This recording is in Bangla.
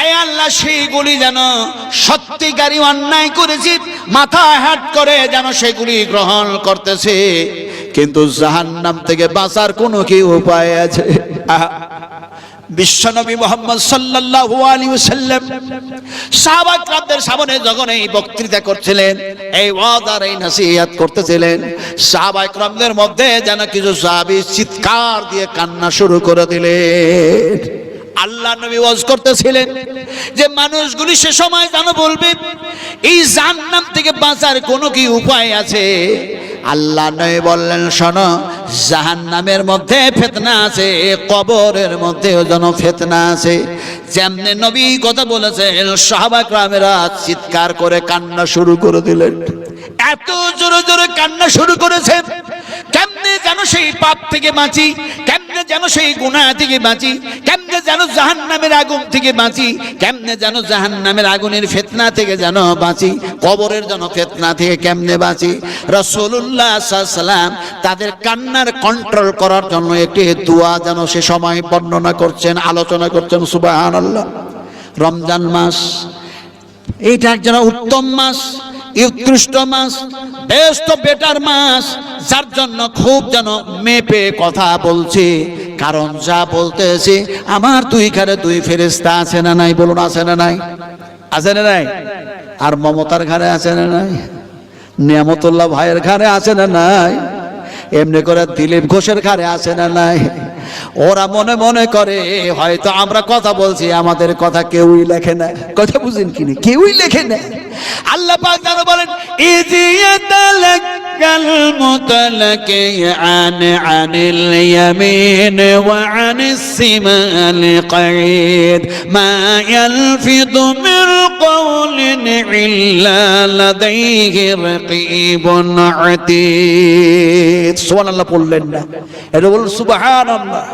আয় আল্লাহ সেইগুলি যেন সত্যিকারই অন্যায় করেছি মাথা হ্যাট করে যেন সেগুলি গ্রহণ করতেছে, কিন্তু জাহান্নাম থেকে বাঁচার কোনো কি উপায় আছে? বিশ্বনবী মুহাম্মদ সাল্লাল্লাহু আলাইহি ওয়াসাল্লাম সাহাবাদের সামনে যখন এই বক্তৃতা করছিলেন, এই ওয়াদার এই নসিহত করতেছিলেন, সাহাবা کرامদের মধ্যে যেন কিছু সাহাবী চিৎকার দিয়ে কান্না শুরু করে দিলেন। আল্লাহ নবী ওয়াজ করতেছিলেন যে মানুষগুলি সে সময় যেন বলবে এই জাহান্নাম থেকে বাঁচার কোনো কি উপায় আছে? আল্লাহ নবী বললেন, শোনো, জাহান্নামের মধ্যে ফিতনা আছে, কবরের মধ্যেও যেন ফিতনা আছে। যেমনি নবী কথা বলেছেন, সাহাবা کرامরা চিৎকার করে কান্না শুরু করে দিলেন। এত জোরে জোরে কান্না শুরু করেছে, কেমনে যেন সেই পাপ থেকে বাঁচি, কেমনে যেন সেই গুনাহ থেকে বাঁচি, কেমনে যেন জাহান্নামের আগুন থেকে বাঁচি, কেমনে যেন জাহান্নামের আগুনের ফিতনা থেকে যেন বাঁচি, কবরের যেন ফিতনা থেকে কেমনে বাঁচি। রাসূলুল্লাহ সাল্লাল্লাহু আলাইহি ওয়াসাল্লাম তাদের কান্নার কন্ট্রোল করার জন্য একটি দোয়া যেন সে সময় বর্ণনা করছেন, আলোচনা করছেন। সুবহানাল্লাহ। রমজান মাস, এইটা একজন উত্তম মাস, উৎকৃষ্ট মাস, বেস্ট বেটার মাস, যার জন্য খুব যেন মেপে কথা বলছি। কারণ যা বলতেছি আমার দুই ঘরে দুই ফেরেশতা আছে না নাই? বলুন, আছে না নাই? আছে না নাই? আর মমতার ঘরে আছে না নাই? নিয়ামতুল্লাহ ভাইয়ের ঘরে আছে না নাই? এমনি করে দিলীপ ঘোষের ঘরে আছে না নাই? ওরা মনে মনে করে হয়তো আমরা কথা বলছি, আমাদের কথা কেউই লেখে না। কথা বুঝেন কিনা? কেউই লেখে না। আল্লাহ পাক যেন বলেন, ইজিয়াতালাকাল মুতালাকিয়ান আনিল ইয়ামিন ওয়া আনিস শিমাল কাঈদ মা ইয়ালফিযু মির কাওলিন ইল্লা লাদাইহি রাকীবুন আতীদ। সুবহানাল্লাহ পড়লেন না? এটা বলুন সুবহানাল্লাহ।